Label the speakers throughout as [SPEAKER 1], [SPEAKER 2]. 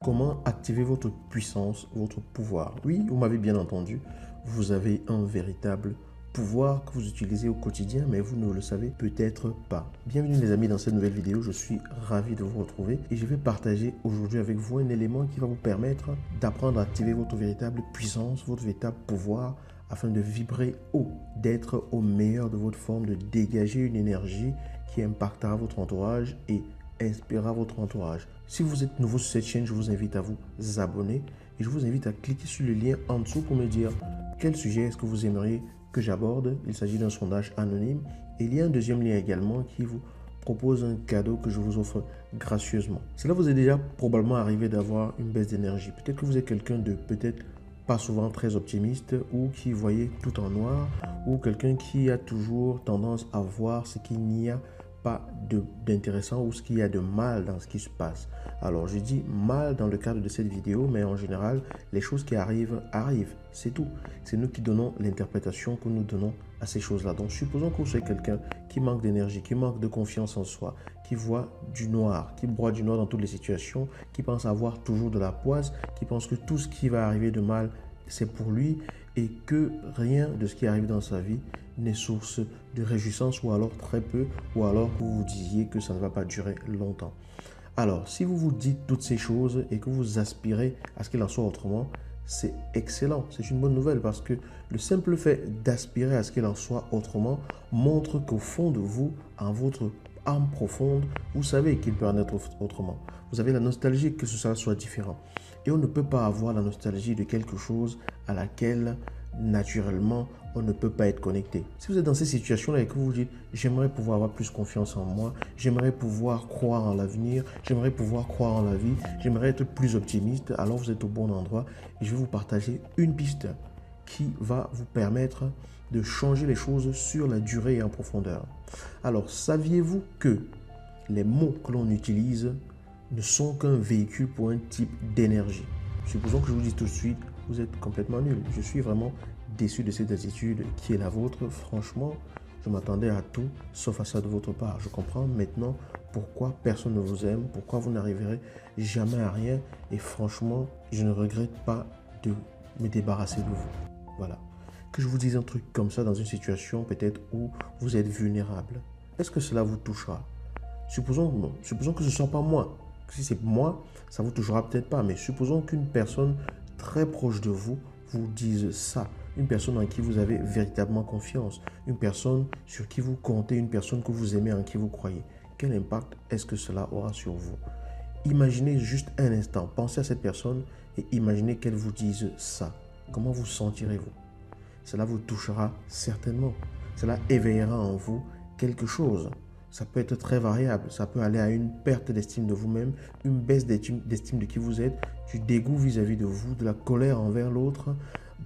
[SPEAKER 1] Comment activer votre puissance, votre pouvoir? Oui, vous m'avez bien entendu, vous avez un véritable pouvoir que vous utilisez au quotidien, mais vous ne le savez peut-être pas. Bienvenue les amis dans cette nouvelle vidéo, je suis ravi de vous retrouver et je vais partager aujourd'hui avec vous un élément qui va vous permettre d'apprendre à activer votre véritable puissance, votre véritable pouvoir afin de vibrer haut, d'être au meilleur de votre forme, de dégager une énergie qui impactera votre entourage et inspirera votre entourage. Si vous êtes nouveau sur cette chaîne, je vous invite à vous abonner et je vous invite à cliquer sur le lien en dessous pour me dire quel sujet est-ce que vous aimeriez que j'aborde. Il s'agit d'un sondage anonyme et il y a un deuxième lien également qui vous propose un cadeau que je vous offre gracieusement. Cela vous est déjà probablement arrivé d'avoir une baisse d'énergie. Peut-être que vous êtes quelqu'un de peut-être pas souvent très optimiste ou qui voyait tout en noir ou quelqu'un qui a toujours tendance à voir ce qu'il n'y a pas d'intéressant ou ce qu'il y a de mal dans ce qui se passe. Alors je dis mal dans le cadre de cette vidéo, mais en général, les choses qui arrivent, c'est tout. C'est nous qui donnons l'interprétation que nous donnons à ces choses-là. Donc supposons que vous soyez quelqu'un qui manque d'énergie, qui manque de confiance en soi, qui voit du noir, qui broie du noir dans toutes les situations, qui pense avoir toujours de la poisse, qui pense que tout ce qui va arriver de mal, c'est pour lui et que rien de ce qui arrive dans sa vie n'est source de réjouissance ou alors très peu, ou alors que vous vous disiez que ça ne va pas durer longtemps. Alors, si vous vous dites toutes ces choses et que vous aspirez à ce qu'il en soit autrement, c'est excellent, c'est une bonne nouvelle parce que le simple fait d'aspirer à ce qu'il en soit autrement montre qu'au fond de vous, en votre âme profonde, vous savez qu'il peut en être autrement. Vous avez la nostalgie que cela soit différent. Et on ne peut pas avoir la nostalgie de quelque chose à laquelle naturellement, on ne peut pas être connecté. Si vous êtes dans ces situations-là et que vous vous dites « j'aimerais pouvoir avoir plus confiance en moi, j'aimerais pouvoir croire en l'avenir, j'aimerais pouvoir croire en la vie, j'aimerais être plus optimiste », alors vous êtes au bon endroit et je vais vous partager une piste qui va vous permettre de changer les choses sur la durée et en profondeur. Alors, saviez-vous que les mots que l'on utilise ne sont qu'un véhicule pour un type d'énergie? Supposons que je vous dise tout de suite, vous êtes complètement nul. Je suis vraiment déçu de cette attitude qui est la vôtre. Franchement, je m'attendais à tout sauf à ça de votre part. Je comprends maintenant pourquoi personne ne vous aime, pourquoi vous n'arriverez jamais à rien. Et franchement, je ne regrette pas de me débarrasser de vous. Voilà. Que je vous dise un truc comme ça dans une situation peut-être où vous êtes vulnérable. Est-ce que cela vous touchera? Supposons que ce ne soit pas moi. Si c'est moi, ça ne vous touchera peut-être pas. Mais supposons qu'une personne très proche de vous vous dise ça. Une personne en qui vous avez véritablement confiance. Une personne sur qui vous comptez. Une personne que vous aimez, en qui vous croyez. Quel impact est-ce que cela aura sur vous? Imaginez juste un instant. Pensez à cette personne et imaginez qu'elle vous dise ça. Comment vous sentirez-vous? Cela vous touchera certainement. Cela éveillera en vous quelque chose. Ça peut être très variable. Ça peut aller à une perte d'estime de vous-même, une baisse d'estime de qui vous êtes, du dégoût vis-à-vis de vous, de la colère envers l'autre.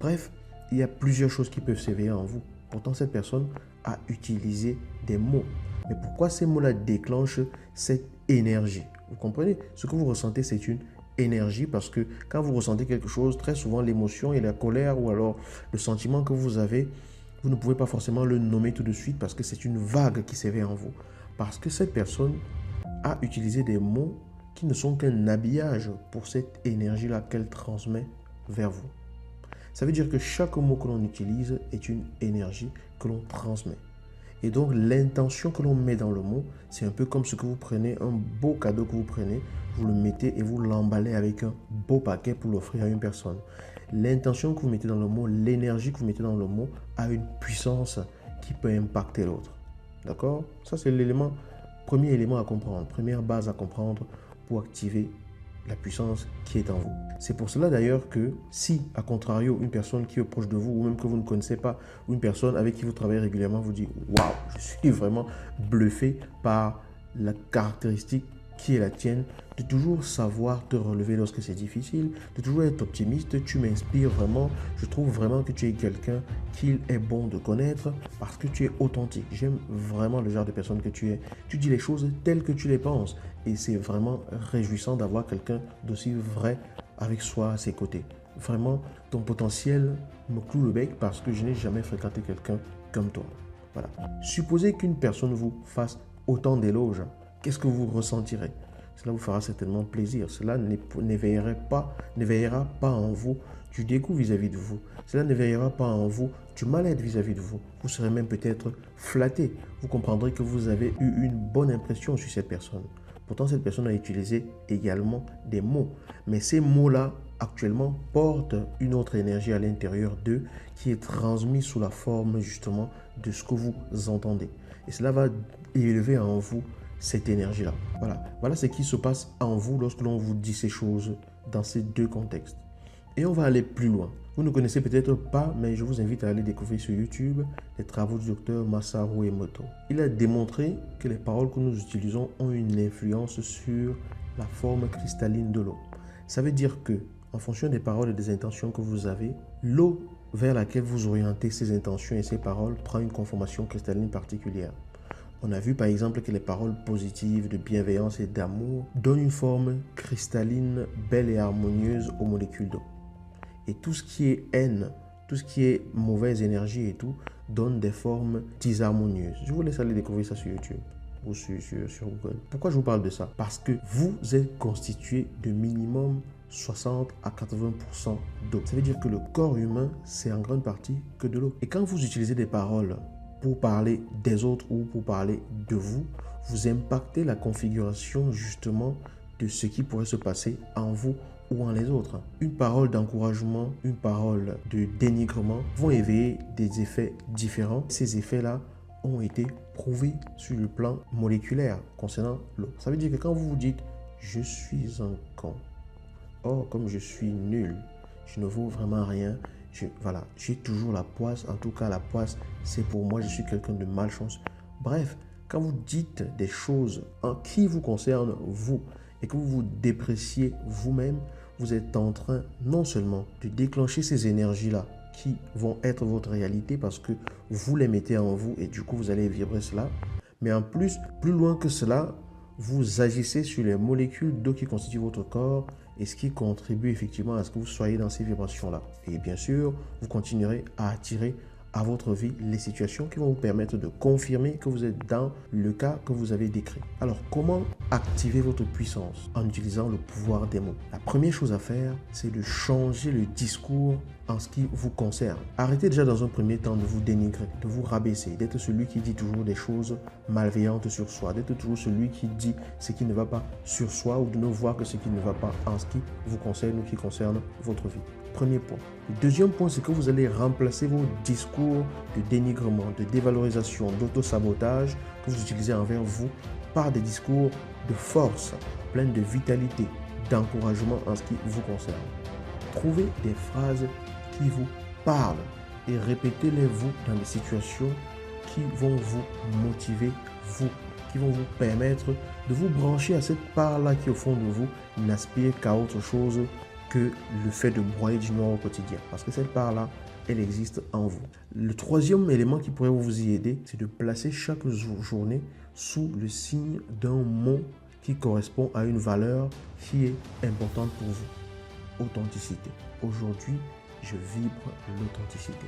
[SPEAKER 1] Bref, il y a plusieurs choses qui peuvent s'éveiller en vous. Pourtant, cette personne a utilisé des mots. Mais pourquoi ces mots-là déclenchent cette énergie? Vous comprenez? Ce que vous ressentez, c'est une énergie parce que quand vous ressentez quelque chose, très souvent l'émotion et la colère ou alors le sentiment que vous avez, vous ne pouvez pas forcément le nommer tout de suite parce que c'est une vague qui s'éveille en vous. Parce que cette personne a utilisé des mots qui ne sont qu'un habillage pour cette énergie-là qu'elle transmet vers vous. Ça veut dire que chaque mot que l'on utilise est une énergie que l'on transmet. Et donc l'intention que l'on met dans le mot, c'est un peu comme ce que vous prenez, un beau cadeau que vous prenez, vous le mettez et vous l'emballez avec un beau paquet pour l'offrir à une personne. L'intention que vous mettez dans le mot, l'énergie que vous mettez dans le mot a une puissance qui peut impacter l'autre. D'accord? Ça, c'est premier élément à comprendre, première base à comprendre pour activer la puissance qui est en vous. C'est pour cela d'ailleurs que si, à contrario, une personne qui est proche de vous ou même que vous ne connaissez pas, ou une personne avec qui vous travaillez régulièrement vous dit « Waouh, je suis vraiment bluffé par la caractéristique qui est la tienne, de toujours savoir te relever lorsque c'est difficile, de toujours être optimiste, tu m'inspires vraiment, je trouve vraiment que tu es quelqu'un qu'il est bon de connaître parce que tu es authentique. J'aime vraiment le genre de personne que tu es. Tu dis les choses telles que tu les penses et c'est vraiment réjouissant d'avoir quelqu'un d'aussi vrai avec soi à ses côtés. Vraiment, ton potentiel me cloue le bec parce que je n'ai jamais fréquenté quelqu'un comme toi. Voilà. Supposez qu'une personne vous fasse autant d'éloges. Qu'est-ce que vous ressentirez? Cela vous fera certainement plaisir. Cela n'éveillera pas en vous du dégoût vis-à-vis de vous. Cela n'éveillera pas en vous du mal-être vis-à-vis de vous. Vous serez même peut-être flatté. Vous comprendrez que vous avez eu une bonne impression sur cette personne. Pourtant, cette personne a utilisé également des mots. Mais ces mots-là, actuellement, portent une autre énergie à l'intérieur d'eux qui est transmise sous la forme justement de ce que vous entendez. Et cela va élever en vous cette énergie-là. Voilà ce qui se passe en vous lorsque l'on vous dit ces choses dans ces deux contextes. Et on va aller plus loin. Vous ne connaissez peut-être pas, mais je vous invite à aller découvrir sur YouTube les travaux du docteur Masaru Emoto. Il a démontré que les paroles que nous utilisons ont une influence sur la forme cristalline de l'eau. Ça veut dire que, en fonction des paroles et des intentions que vous avez, l'eau vers laquelle vous orientez ces intentions et ces paroles prend une conformation cristalline particulière. On a vu par exemple que les paroles positives de bienveillance et d'amour donnent une forme cristalline, belle et harmonieuse aux molécules d'eau. Et tout ce qui est haine, tout ce qui est mauvaise énergie et tout, donne des formes disharmonieuses. Je vous laisse aller découvrir ça sur YouTube ou sur Google. Pourquoi je vous parle de ça? Parce que vous êtes constitué de minimum 60 à 80% d'eau. Ça veut dire que le corps humain, c'est en grande partie que de l'eau. Et quand vous utilisez des paroles pour parler des autres ou pour parler de vous, vous impactez la configuration justement de ce qui pourrait se passer en vous ou en les autres. Une parole d'encouragement, une parole de dénigrement vont éveiller des effets différents. Ces effets-là ont été prouvés sur le plan moléculaire concernant l'eau. Ça veut dire que quand vous vous dites « je suis un con », « oh, comme je suis nul, je ne vaux vraiment rien », j'ai toujours la poisse. En tout cas, la poisse, c'est pour moi, je suis quelqu'un de malchance. Bref, quand vous dites des choses qui vous concernent, vous, et que vous vous dépréciez vous-même, vous êtes en train non seulement de déclencher ces énergies-là qui vont être votre réalité parce que vous les mettez en vous et du coup, vous allez vibrer cela. Mais en plus, plus loin que cela, vous agissez sur les molécules d'eau qui constituent votre corps et ce qui contribue effectivement à ce que vous soyez dans ces vibrations-là. Et bien sûr, vous continuerez à attirer à votre vie les situations qui vont vous permettre de confirmer que vous êtes dans le cas que vous avez décrit. Alors, comment activer votre puissance en utilisant le pouvoir des mots? La première chose à faire, c'est de changer le discours en ce qui vous concerne. Arrêtez déjà dans un premier temps de vous dénigrer, de vous rabaisser, d'être celui qui dit toujours des choses malveillantes sur soi, d'être toujours celui qui dit ce qui ne va pas sur soi ou de ne voir que ce qui ne va pas en ce qui vous concerne ou qui concerne votre vie. Premier point. Le deuxième point, c'est que vous allez remplacer vos discours de dénigrement, de dévalorisation, d'auto-sabotage que vous utilisez envers vous par des discours de force, pleins de vitalité, d'encouragement en ce qui vous concerne. Trouvez des phrases qui vous parlent et répétez-les vous dans des situations qui vont vous motiver, vous, qui vont vous permettre de vous brancher à cette part-là qui au fond de vous n'aspire qu'à autre chose que le fait de broyer du noir au quotidien. Parce que cette part-là, elle existe en vous. Le troisième élément qui pourrait vous y aider, c'est de placer chaque journée sous le signe d'un mot qui correspond à une valeur qui est importante pour vous. Authenticité. Aujourd'hui, je vibre l'authenticité.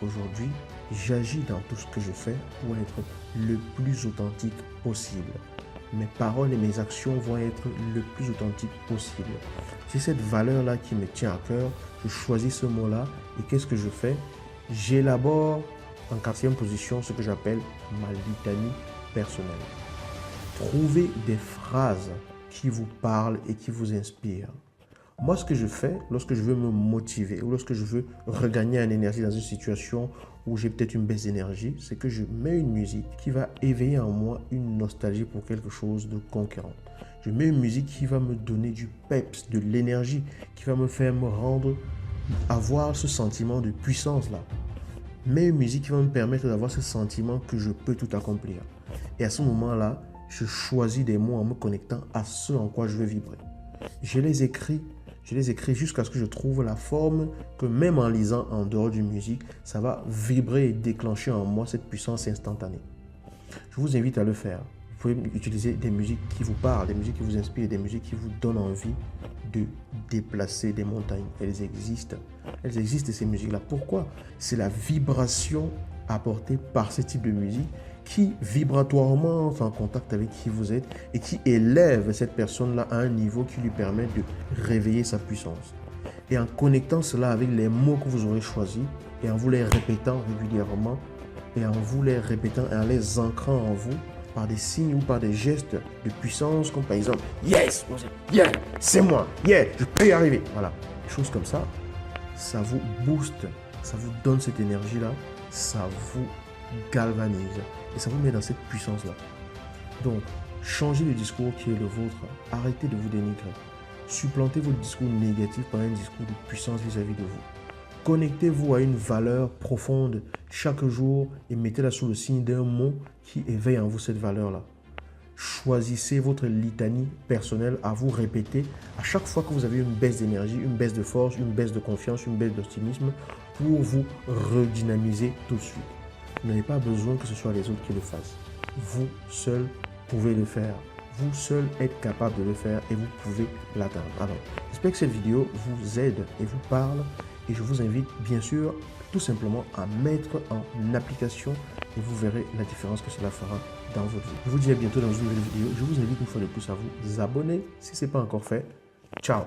[SPEAKER 1] Aujourd'hui, j'agis dans tout ce que je fais pour être le plus authentique possible. Mes paroles et mes actions vont être le plus authentique possible. C'est cette valeur-là qui me tient à cœur. Je choisis ce mot-là et qu'est-ce que je fais? J'élabore en 4e position ce que j'appelle ma litanie personnelle. Trouvez des phrases qui vous parlent et qui vous inspirent. Moi, ce que je fais lorsque je veux me motiver ou lorsque je veux regagner en énergie dans une situation où j'ai peut-être une baisse d'énergie, c'est que je mets une musique qui va éveiller en moi une nostalgie pour quelque chose de conquérant. Je mets une musique qui va me donner du peps, de l'énergie, qui va me faire avoir ce sentiment de puissance-là. Mais une musique qui va me permettre d'avoir ce sentiment que je peux tout accomplir. Et à ce moment-là, je choisis des mots en me connectant à ce en quoi je veux vibrer. Je les écris jusqu'à ce que je trouve la forme que même en lisant en dehors d'une musique, ça va vibrer et déclencher en moi cette puissance instantanée. Je vous invite à le faire. Vous pouvez utiliser des musiques qui vous parlent, des musiques qui vous inspirent, des musiques qui vous donnent envie de déplacer des montagnes. Elles existent ces musiques-là. Pourquoi? C'est la vibration apportée par ce type de musique qui vibratoirement entre en contact avec qui vous êtes et qui élève cette personne-là à un niveau qui lui permet de réveiller sa puissance. Et en connectant cela avec les mots que vous aurez choisis et en vous les répétant régulièrement et en vous les répétant et en les ancrant en vous par des signes ou par des gestes de puissance comme par exemple « Yes, yeah, c'est moi, yeah, je peux y arriver ». Voilà, des choses comme ça, ça vous booste, ça vous donne cette énergie-là, ça vous galvanise et ça vous met dans cette puissance-là. Donc, changez le discours qui est le vôtre. Arrêtez de vous dénigrer. Supplantez votre discours négatif par un discours de puissance vis-à-vis de vous. Connectez-vous à une valeur profonde chaque jour et mettez-la sous le signe d'un mot qui éveille en vous cette valeur-là. Choisissez votre litanie personnelle à vous répéter à chaque fois que vous avez une baisse d'énergie, une baisse de force, une baisse de confiance, une baisse d'optimisme pour vous redynamiser tout de suite. Vous n'avez pas besoin que ce soit les autres qui le fassent. Vous seul pouvez le faire. Vous seul êtes capable de le faire et vous pouvez l'atteindre. Alors, j'espère que cette vidéo vous aide et vous parle. Et je vous invite bien sûr tout simplement à mettre en application et vous verrez la différence que cela fera dans votre vie. Je vous dis à bientôt dans une nouvelle vidéo. Je vous invite une fois de plus à vous abonner si ce n'est pas encore fait. Ciao!